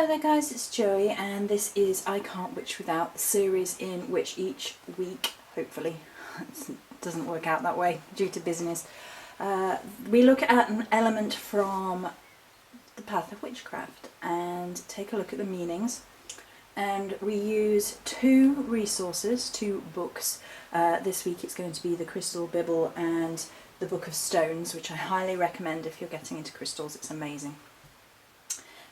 Hello there guys, it's Joey and this is I Can't Witch Without, the series in which each week, hopefully, it doesn't work out that way due to business, we look at an element from the path of witchcraft and take a look at the meanings. And we use two resources, two books. This week it's going to be the Crystal Bible and the Book of Stones, which I highly recommend if you're getting into crystals. It's amazing.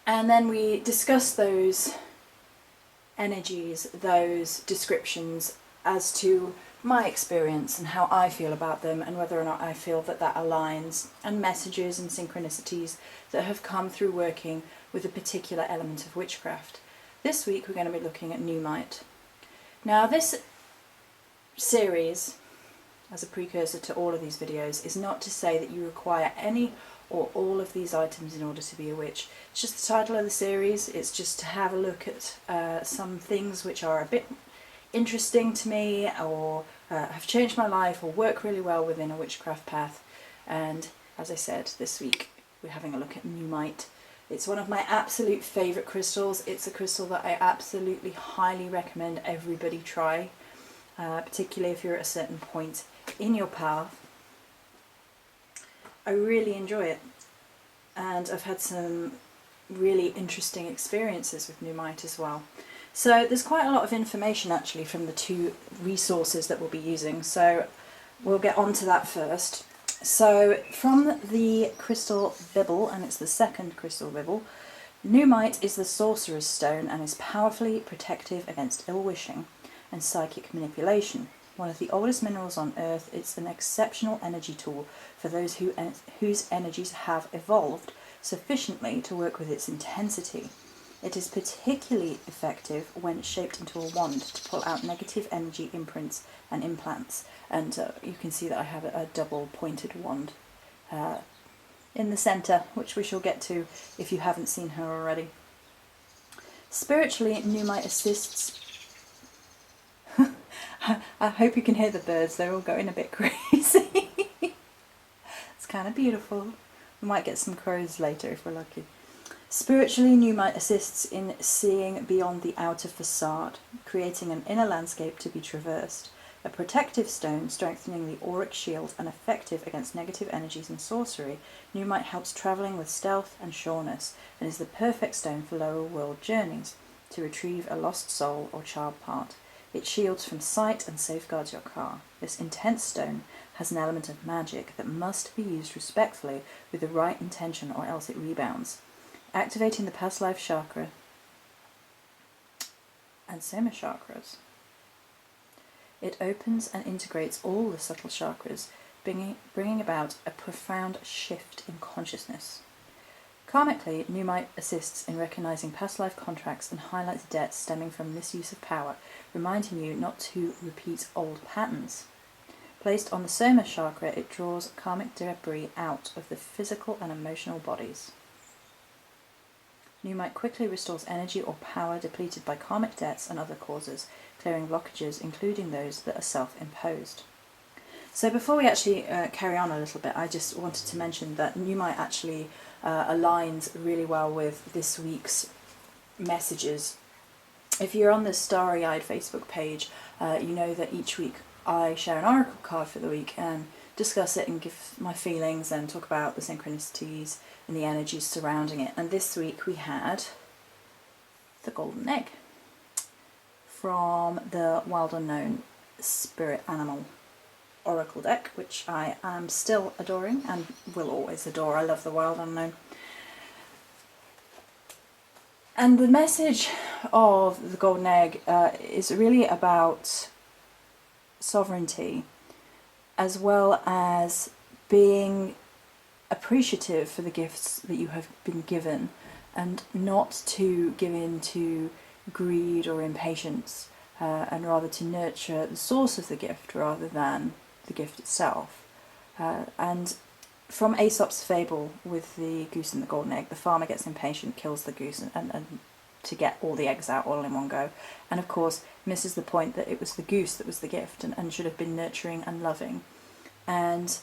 And then we discuss those energies, those descriptions as to my experience and how I feel about them and whether or not I feel that that aligns, and messages and synchronicities that have come through working with a particular element of witchcraft. This week we're going to be looking at Nuumite. Now this series, as a precursor to all of these videos, is not to say that you require any or all of these items in order to be a witch. It's just the title of the series. It's just to have a look at some things which are a bit interesting to me, or have changed my life, or work really well within a witchcraft path. And as I said, this week we're having a look at Nuumite. It's one of my absolute favourite crystals. It's a crystal that I absolutely highly recommend everybody try, particularly if you're at a certain point in your path. I really enjoy it, and I've had some really interesting experiences with Nuumite as well. So there's quite a lot of information actually from the two resources that we'll be using, so we'll get on to that first. So from the Crystal Bible, and it's the second Crystal Bible, Nuumite is the Sorcerer's Stone and is powerfully protective against ill-wishing and psychic manipulation. One of the oldest minerals on Earth, it's an exceptional energy tool for those whose energies have evolved sufficiently to work with its intensity. It is particularly effective when shaped into a wand to pull out negative energy imprints and implants. And you can see that I have a double pointed wand in the centre, which we shall get to if you haven't seen her already. Spiritually, Nuumite assists... I hope you can hear the birds, they're all going a bit crazy. It's kind of beautiful. We might get some crows later if we're lucky. Spiritually, Nuumite assists in seeing beyond the outer facade, creating an inner landscape to be traversed. A protective stone, strengthening the auric shield and effective against negative energies and sorcery, Nuumite helps travelling with stealth and sureness, and is the perfect stone for lower world journeys, to retrieve a lost soul or child part. It shields from sight and safeguards your car. This intense stone has an element of magic that must be used respectfully with the right intention, or else it rebounds. Activating the past life chakra and Soma chakras. It opens and integrates all the subtle chakras, bringing about a profound shift in consciousness. Karmically, Nuumite assists in recognizing past life contracts and highlights debts stemming from misuse of power, reminding you not to repeat old patterns. Placed on the Soma chakra, it draws karmic debris out of the physical and emotional bodies. Nuumite quickly restores energy or power depleted by karmic debts and other causes, clearing blockages, including those that are self-imposed. So before we actually carry on a little bit, I just wanted to mention that Nuumite actually aligns really well with this week's messages. If you're on the Starry Eyed Facebook page, you know that each week I share an oracle card for the week and discuss it and give my feelings and talk about the synchronicities and the energies surrounding it. And this week we had the Golden Egg from the Wild Unknown Spirit Animal Oracle deck, which I am still adoring and will always adore. I love the Wild Unknown. And the message of the Golden Egg is really about sovereignty, as well as being appreciative for the gifts that you have been given, and not to give in to greed or impatience, and rather to nurture the source of the gift rather than the gift itself. And from Aesop's fable with the goose and the golden egg, the farmer gets impatient, kills the goose and to get all the eggs out all in one go, and of course misses the point that it was the goose that was the gift and should have been nurturing and loving. And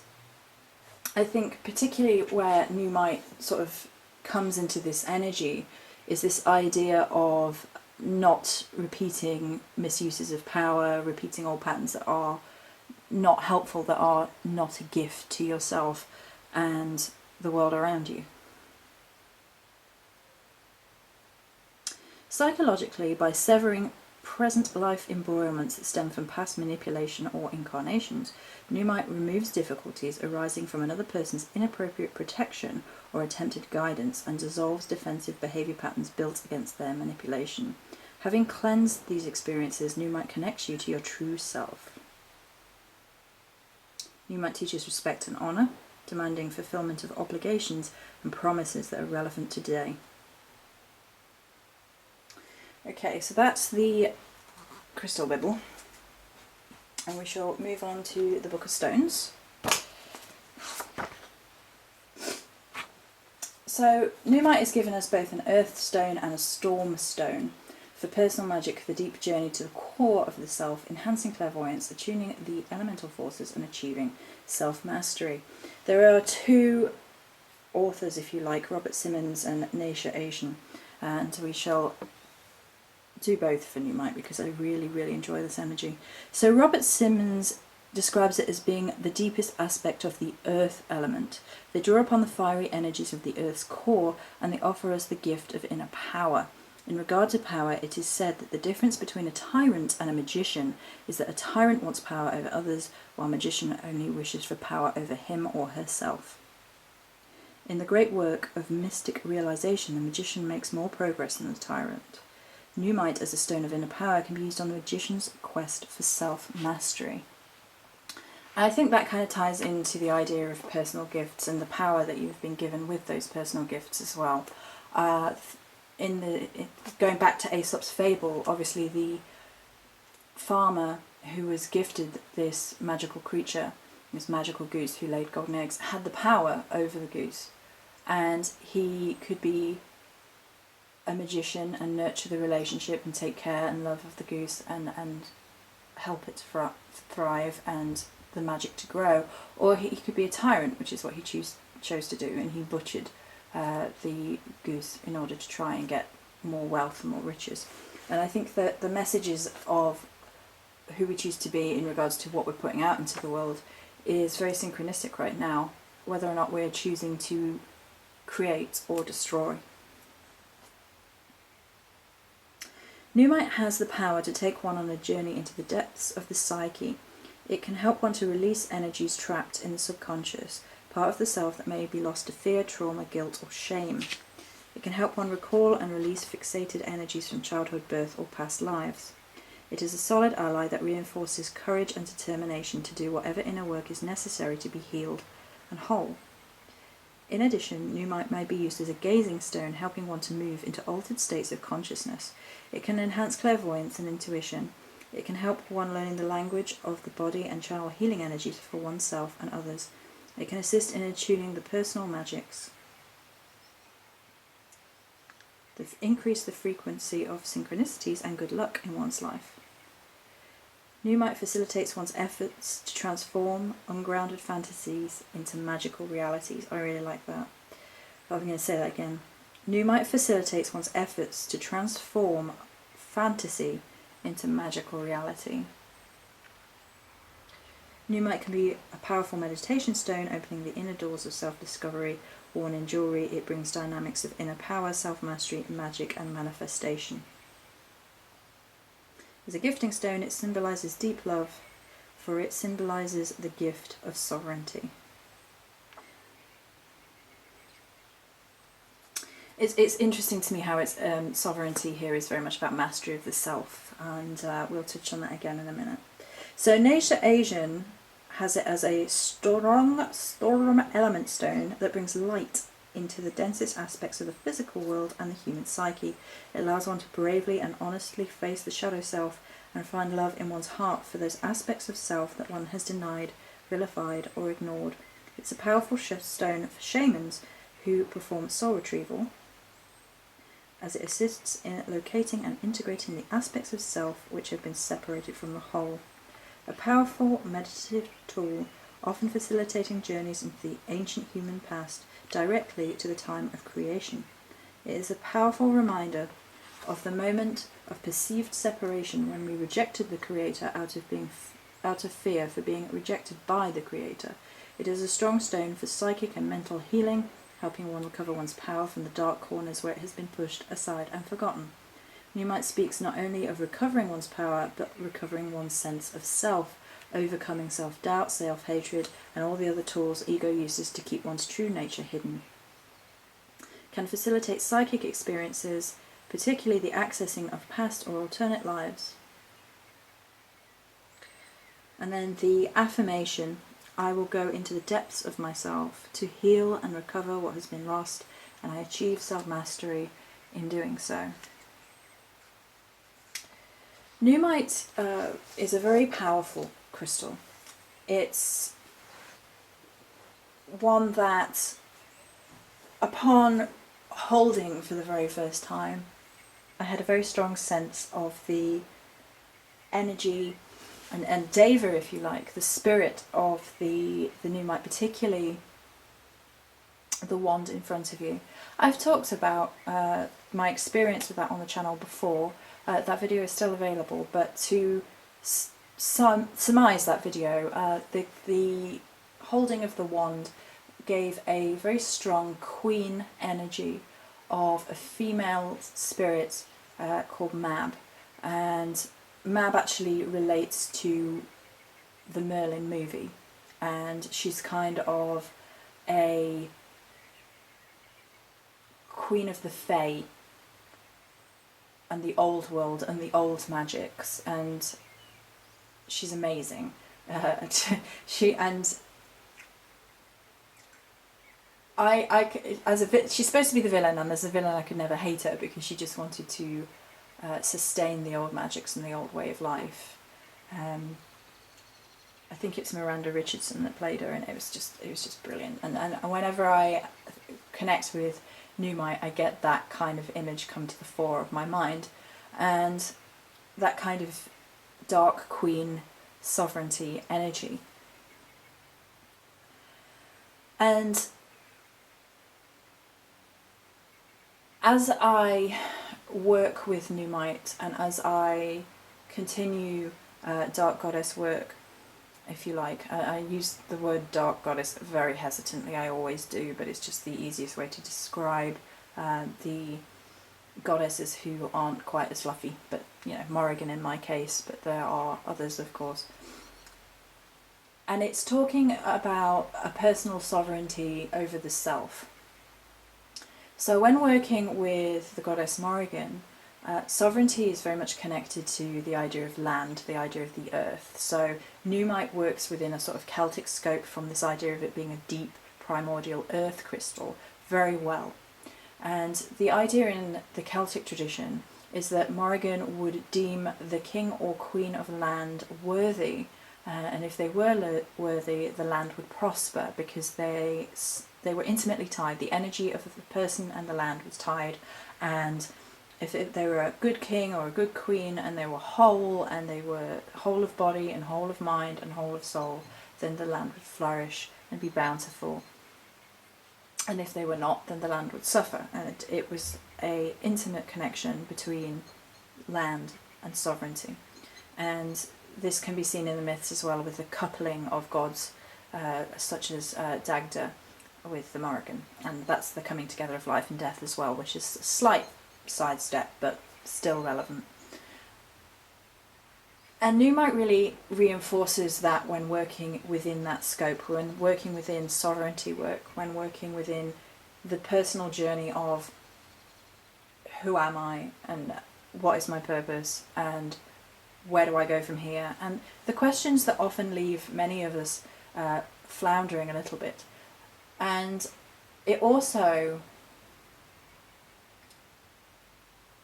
I think particularly where Nuumite sort of comes into this energy is this idea of not repeating misuses of power, repeating old patterns that are not helpful, that are not a gift to yourself and the world around you. Psychologically, by severing present life embroilments that stem from past manipulation or incarnations, Nuumite removes difficulties arising from another person's inappropriate protection or attempted guidance and dissolves defensive behaviour patterns built against their manipulation. Having cleansed these experiences, Nuumite connects you to your true self. Nuumite teaches respect and honour, demanding fulfilment of obligations and promises that are relevant today. Okay, so that's the crystal Bible, and we shall move on to the Book of Stones. So Nuumite is given us both an earth stone and a storm stone for personal magic, for the deep journey to the core of the self, enhancing clairvoyance, attuning the elemental forces and achieving self-mastery. There are two authors, if you like, Robert Simmons and Neisha Asian, and we shall do both for Nuumite because I really, really enjoy this energy. So Robert Simmons describes it as being the deepest aspect of the earth element. They draw upon the fiery energies of the earth's core and they offer us the gift of inner power. In regard to power, it is said that the difference between a tyrant and a magician is that a tyrant wants power over others, while a magician only wishes for power over him or herself. In the great work of mystic realization, the magician makes more progress than the tyrant. Nuumite as a stone of inner power can be used on the magician's quest for self-mastery. I think that kind of ties into the idea of personal gifts and the power that you've been given with those personal gifts as well. Going back to Aesop's fable, obviously the farmer who was gifted this magical creature, this magical goose who laid golden eggs, had the power over the goose, and he could be a magician and nurture the relationship and take care and love of the goose and help it to thrive and the magic to grow, or he could be a tyrant, which is what he chose to do, and he butchered the goose in order to try and get more wealth and more riches. And I think that the messages of who we choose to be in regards to what we're putting out into the world is very synchronistic right now, whether or not we're choosing to create or destroy. Nuumite has the power to take one on a journey into the depths of the psyche. It can help one to release energies trapped in the subconscious, part of the self that may be lost to fear, trauma, guilt, or shame. It can help one recall and release fixated energies from childhood, birth, or past lives. It is a solid ally that reinforces courage and determination to do whatever inner work is necessary to be healed and whole. In addition, Nuumite may be used as a gazing stone, helping one to move into altered states of consciousness. It can enhance clairvoyance and intuition. It can help one learning the language of the body and channel healing energies for oneself and others. It can assist in attuning the personal magics. Increase the frequency of synchronicities and good luck in one's life. Nuumite facilitates one's efforts to transform ungrounded fantasies into magical realities. I really like that. I'm going to say that again. Nuumite facilitates one's efforts to transform fantasy into magical reality. Nuumite can be a powerful meditation stone, opening the inner doors of self-discovery. Worn in jewellery, it brings dynamics of inner power, self-mastery, magic, and manifestation. As a gifting stone, it symbolises deep love, for it symbolises the gift of sovereignty. It's interesting to me how it's sovereignty here is very much about mastery of the self, and we'll touch on that again in a minute. So Neisha Asian has it as a storm element stone that brings light into the densest aspects of the physical world and the human psyche. It allows one to bravely and honestly face the shadow self and find love in one's heart for those aspects of self that one has denied, vilified, or ignored. It's a powerful stone for shamans who perform soul retrieval, as it assists in locating and integrating the aspects of self which have been separated from the whole. A powerful meditative tool, often facilitating journeys into the ancient human past directly to the time of creation. It is a powerful reminder of the moment of perceived separation when we rejected the Creator out of fear for being rejected by the Creator. It is a strong stone for psychic and mental healing, helping one recover one's power from the dark corners where it has been pushed aside and forgotten. Nuumite speaks not only of recovering one's power, but recovering one's sense of self, overcoming self-doubt, self-hatred, and all the other tools ego uses to keep one's true nature hidden. Can facilitate psychic experiences, particularly the accessing of past or alternate lives. And then the affirmation, I will go into the depths of myself to heal and recover what has been lost, and I achieve self-mastery in doing so. Nuumite is a very powerful crystal. It's one that, upon holding for the very first time, I had a very strong sense of the energy and deva, if you like, the spirit of the Nuumite, particularly the wand in front of you. I've talked about my experience with that on the channel before. That video is still available, but to surmise that video, the holding of the wand gave a very strong queen energy of a female spirit called Mab, and Mab actually relates to the Merlin movie, and she's kind of a queen of the Fae and the old world and the old magics, and she's amazing. She's supposed to be the villain, and as a villain I could never hate her because she just wanted to sustain the old magics and the old way of life. I think it's Miranda Richardson that played her, and it was just brilliant. And whenever I connect with Nuumite, I get that kind of image come to the fore of my mind, and that kind of dark queen sovereignty energy. And as I work with Nuumite and as I continue dark goddess work, if you like, I use the word dark goddess very hesitantly, I always do, but it's just the easiest way to describe the goddesses who aren't quite as fluffy, but you know, Morrigan in my case, but there are others of course. And it's talking about a personal sovereignty over the self. So when working with the goddess Morrigan, sovereignty is very much connected to the idea of land, the idea of the earth. So Nuumite works within a sort of Celtic scope from this idea of it being a deep primordial earth crystal very well. And the idea in the Celtic tradition is that Morrigan would deem the king or queen of land worthy, and if they were worthy, the land would prosper because they were intimately tied. The energy of the person and the land was tied, and if they were a good king or a good queen and they were whole, and they were whole of body and whole of mind and whole of soul, then the land would flourish and be bountiful. And if they were not, then the land would suffer. And it was an intimate connection between land and sovereignty. And this can be seen in the myths as well, with the coupling of gods such as Dagda with the Morrigan. And that's the coming together of life and death as well, which is a slight sidestep, but still relevant. And Nuumite really reinforces that when working within that scope, when working within sovereignty work, when working within the personal journey of who am I and what is my purpose and where do I go from here, and the questions that often leave many of us floundering a little bit. And it also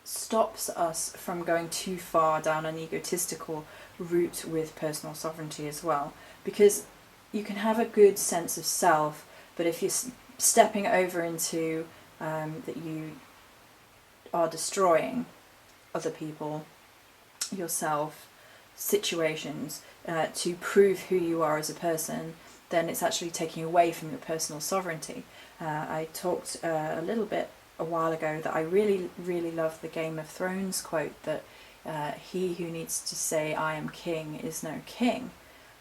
stops us from going too far down an egotistical route with personal sovereignty as well, because you can have a good sense of self, but if you're stepping over into that you are destroying other people, yourself, situations, to prove who you are as a person, then it's actually taking away from your personal sovereignty. I talked a little bit a while ago that I really, really love the Game of Thrones quote that he who needs to say I am king is no king.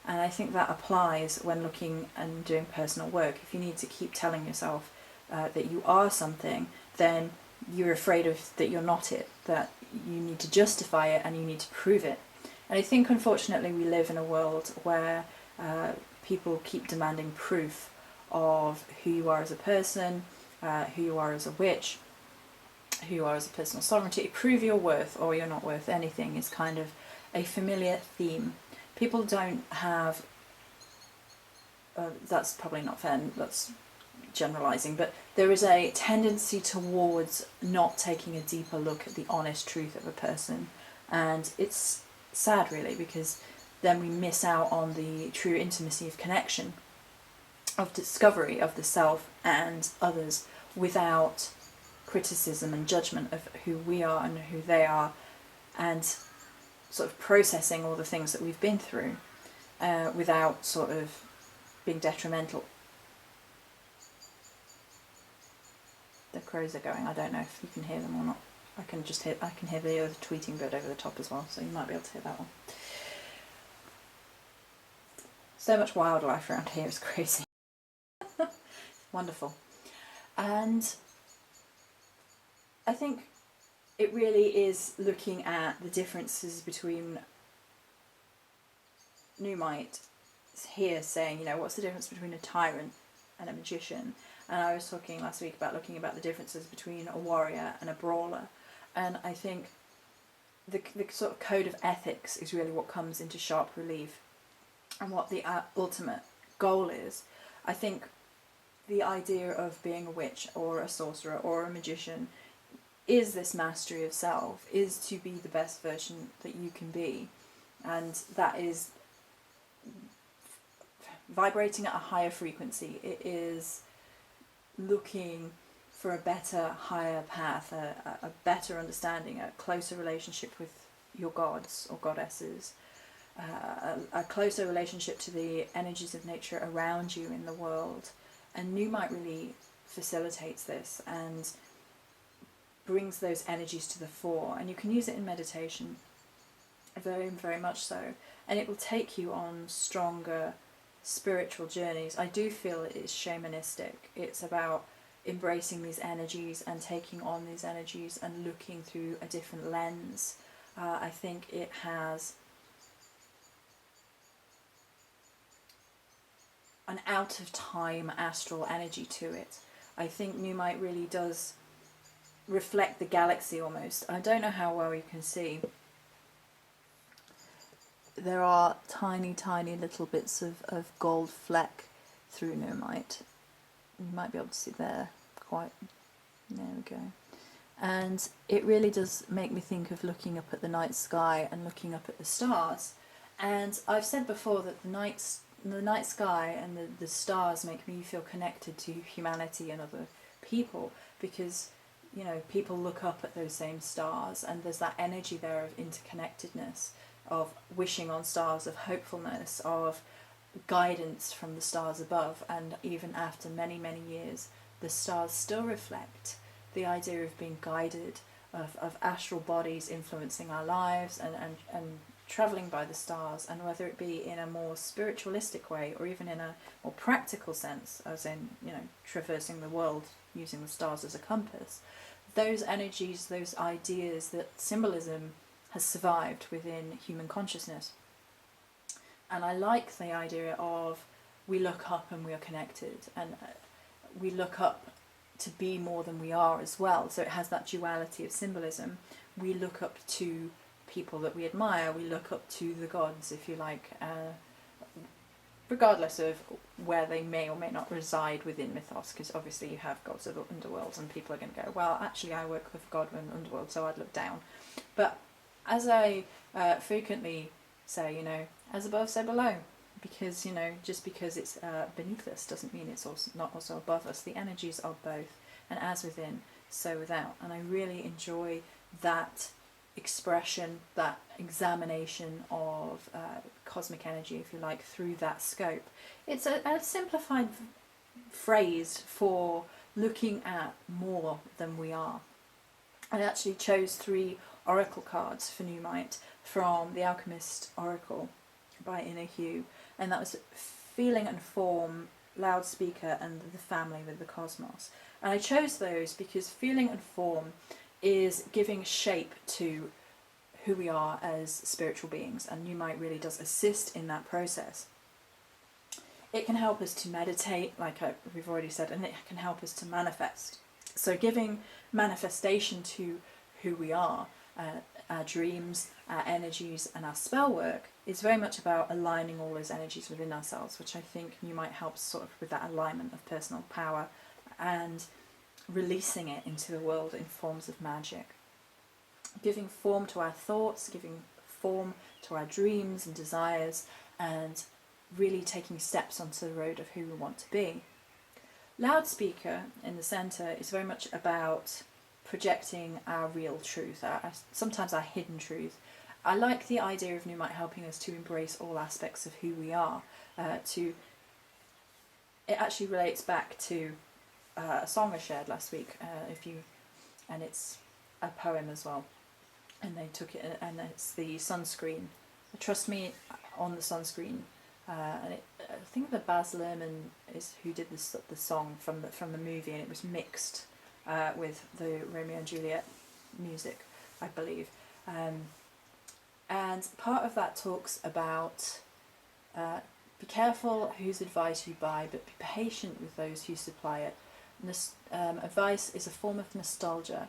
And I think that applies when looking and doing personal work. If you need to keep telling yourself that you are something, then you're afraid of that you're not it, that you need to justify it and you need to prove it. And I think unfortunately we live in a world where people keep demanding proof of who you are as a person, who you are as a witch, who you are as a personal sovereignty. Prove your worth or you're not worth anything is kind of a familiar theme. People don't have, that's probably not fair, that's generalising, but there is a tendency towards not taking a deeper look at the honest truth of a person. And it's sad really, because then we miss out on the true intimacy of connection, of discovery of the self and others, without criticism and judgment of who we are and who they are, and sort of processing all the things that we've been through without sort of being detrimental. The crows are going. I don't know if you can hear them or not. I can hear the other tweeting bird over the top as well, so you might be able to hear that one. So much wildlife around here is crazy. Wonderful. And I think it really is looking at the differences between Nuumite here saying, you know, what's the difference between a tyrant and a magician? And I was talking last week about looking about the differences between a warrior and a brawler. And I think the sort of code of ethics is really what comes into sharp relief, and what the ultimate goal is. I think the idea of being a witch or a sorcerer or a magician is this mastery of self, is to be the best version that you can be. And that is vibrating at a higher frequency. It is looking for a better, higher path, a better understanding, a closer relationship with your gods or goddesses, a closer relationship to the energies of nature around you in the world. And Nuumite really facilitates this and brings those energies to the fore, and you can use it in meditation very, very much so, and it will take you on stronger spiritual journeys. I do feel it is shamanistic. It's about embracing these energies and taking on these energies and looking through a different lens. I think it has an out of time astral energy to it. I think Nuumite really does reflect the galaxy almost. I don't know how well you can see. There are tiny, tiny little bits of gold fleck through Nuumite. You might be able to see there, quite, there we go. And it really does make me think of looking up at the night sky and looking up at the stars. And I've said before that the night sky and the stars make me feel connected to humanity and other people, because, you know, people look up at those same stars and there's that energy there of interconnectedness, of wishing on stars, of hopefulness, of guidance from the stars above. And even after many, many years, the stars still reflect the idea of being guided, of astral bodies influencing our lives and travelling by the stars. And whether it be in a more spiritualistic way or even in a more practical sense, as in, you know, traversing the world using the stars as a compass, those energies, those ideas, that symbolism has survived within human consciousness. And I like the idea of we look up and we are connected, and we look up to be more than we are as well. So it has that duality of symbolism. We look up to people that we admire, we look up to the gods, if you like, regardless of where they may or may not reside within mythos, because obviously you have gods of the underworld and people are going to go, well, actually I work with God in the underworld, so I'd look down. But as I frequently say, you know, as above, so below. Because, you know, just because it's beneath us doesn't mean it's also not also above us. The energies are both, and as within, so without. And I really enjoy that expression, that examination of cosmic energy, if you like, through that scope. It's a simplified phrase for looking at more than we are. I actually chose 3 oracle cards for Nuumite from the Alchemist Oracle by Inner Hugh, and that was feeling and form, loudspeaker, and the family with the cosmos. And I chose those because feeling and form is giving shape to who we are as spiritual beings, and Nuumite really does assist in that process. It can help us to meditate, like we've already said, and it can help us to manifest. So giving manifestation to who we are, our dreams, our energies, and our spell work is very much about aligning all those energies within ourselves, which I think Nuumite helps sort of with that alignment of personal power and releasing it into the world in forms of magic. Giving form to our thoughts, giving form to our dreams and desires, and really taking steps onto the road of who we want to be. Loudspeaker in the centre is very much about projecting our real truth, sometimes our hidden truth. I like the idea of Nuumite helping us to embrace all aspects of who we are. It actually relates back to a song I shared last week, and it's a poem as well. And they took it, and it's the sunscreen. Trust me on the sunscreen. I think that Baz Luhrmann is who did the song from the movie, and it was mixed with the Romeo and Juliet music, I believe. And part of that talks about be careful whose advice you buy, but be patient with those who supply it. Advice is a form of nostalgia.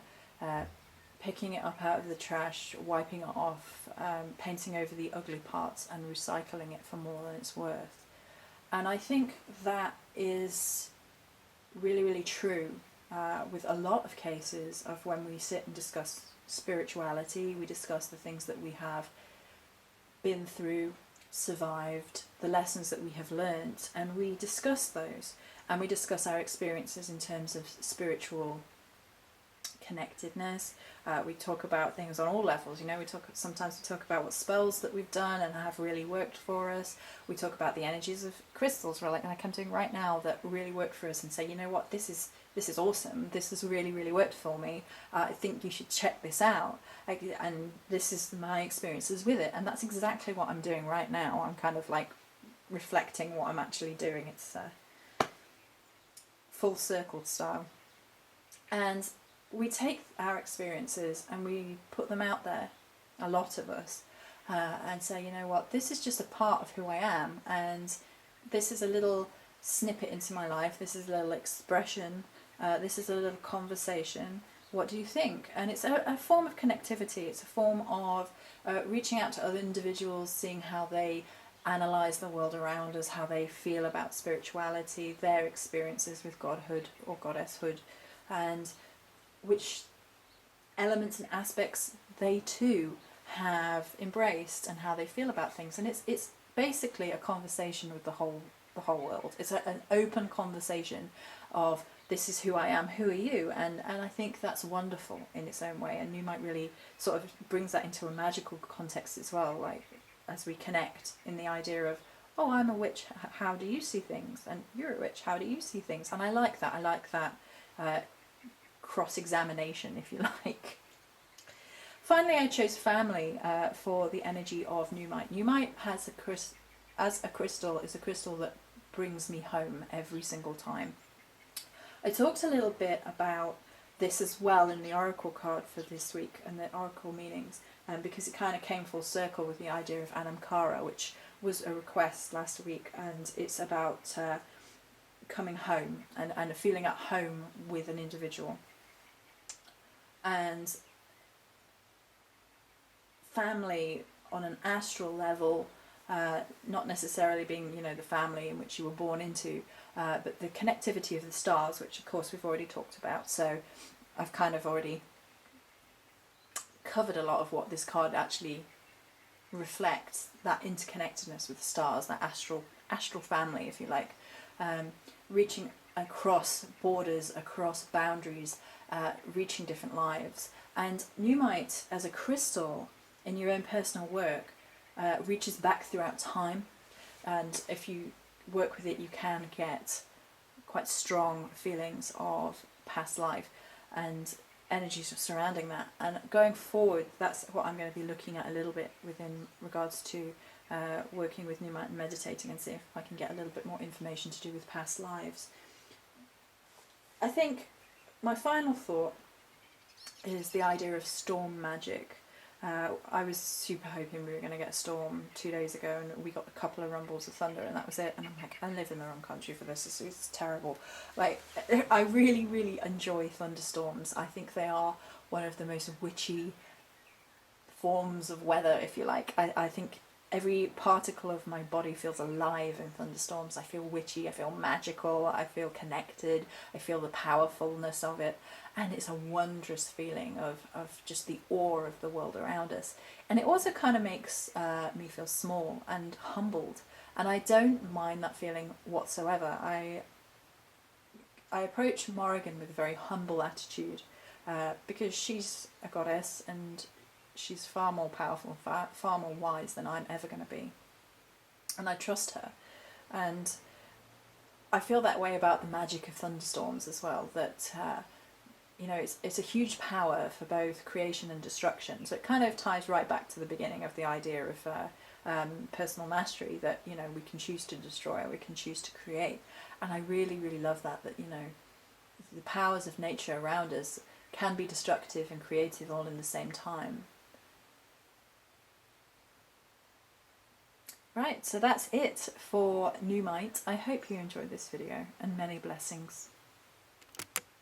Picking it up out of the trash, wiping it off, painting over the ugly parts and recycling it for more than it's worth. And I think that is really, really true with a lot of cases of when we sit and discuss spirituality, we discuss the things that we have been through, survived, the lessons that we have learnt, and we discuss those. And we discuss our experiences in terms of spiritual connectedness. We talk about things on all levels. Sometimes we talk about what spells that we've done and have really worked for us. We talk about the energies of crystals, like I'm doing right now, that really work for us, and say, you know what, this is awesome. This has really, really worked for me. I think you should check this out. And this is my experiences with it, and that's exactly what I'm doing right now. I'm kind of like reflecting what I'm actually doing. It's full circle style, and we take our experiences and we put them out there, a lot of us, and say, you know what, this is just a part of who I am, and this is a little snippet into my life, this is a little expression, this is a little conversation, what do you think? And it's a form of connectivity, it's a form of reaching out to other individuals, seeing how they analyse the world around us, how they feel about spirituality, their experiences with godhood or goddesshood, and which elements and aspects they too have embraced and how they feel about things. And it's basically a conversation with the whole world. It's an open conversation of, this is who I am, who are you? And I think that's wonderful in its own way, and Nuumite really sort of brings that into a magical context as well, like as we connect in the idea of, oh, I'm a witch, how do you see things? And you're a witch, how do you see things? And I like that cross-examination, if you like. Finally, I chose family for the energy of Nuumite. Nuumite has as a crystal is a crystal that brings me home every single time. I talked a little bit about this as well in the oracle card for this week and the oracle meanings, because it kind of came full circle with the idea of Anamkara, which was a request last week, and it's about coming home and feeling at home with an individual. And family on an astral level, not necessarily being, the family in which you were born into, but the connectivity of the stars, which of course we've already talked about. So I've kind of already covered a lot of what this card actually reflects, that interconnectedness with the stars, that astral family, if you like, reaching across borders, across boundaries, reaching different lives. And Nuumite as a crystal in your own personal work reaches back throughout time, and if you work with it you can get quite strong feelings of past life and energies surrounding that. And going forward, that's what I'm going to be looking at a little bit within regards to working with Nuumite and meditating, and see if I can get a little bit more information to do with past lives. I think my final thought is the idea of storm magic. I was super hoping we were going to get a storm 2 days ago, and we got a couple of rumbles of thunder, and that was it. And I'm like, I live in the wrong country for this. It's terrible. Like, I really, really enjoy thunderstorms. I think they are one of the most witchy forms of weather, if you like. I think every particle of my body feels alive in thunderstorms. I feel witchy, I feel magical, I feel connected, I feel the powerfulness of it. And it's a wondrous feeling of just the awe of the world around us. And it also kind of makes me feel small and humbled. And I don't mind that feeling whatsoever. I approach Morrigan with a very humble attitude because she's a goddess and she's far more powerful, far more wise than I'm ever going to be. And I trust her. And I feel that way about the magic of thunderstorms as well, that it's a huge power for both creation and destruction. So it kind of ties right back to the beginning of the idea of personal mastery, that we can choose to destroy or we can choose to create. And I really, really love that the powers of nature around us can be destructive and creative all in the same time. Right, so that's it for Nuumite. I hope you enjoyed this video, and many blessings.